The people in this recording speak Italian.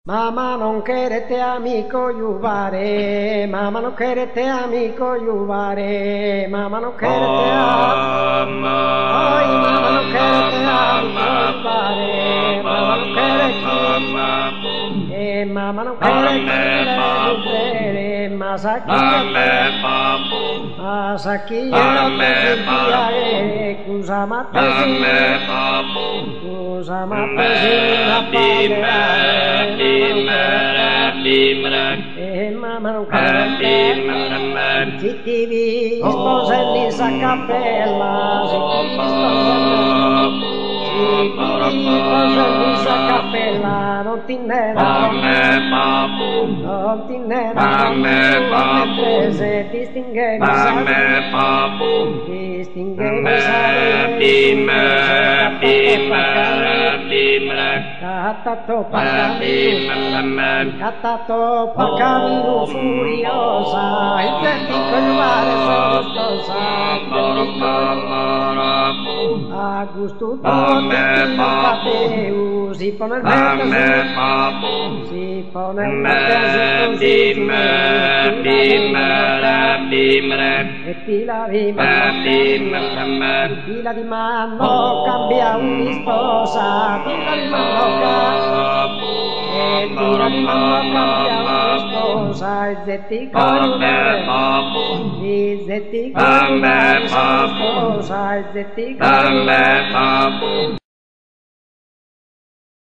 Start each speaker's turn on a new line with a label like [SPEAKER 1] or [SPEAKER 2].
[SPEAKER 1] Mamá non querete amico iuvare, mamma non querete amico iuvare, mamma non querete amico, oi mamma non querete amico iuvare, mamma non querete, mamma non querete, ma sa chi è cosa ma mamma non crede, zitti vi sposelli sa cappella, zitti sposelli sa cappella, non ti nera, se distinghevi Katato pakaviru furiosa, il vertico il mare sono sposa, a gusto tutti si pone il mezzo, si pone il mezzo, e fila di mano cambia una sposa, fila di mano cambia una sposa, e zetti con sposa, e zetti con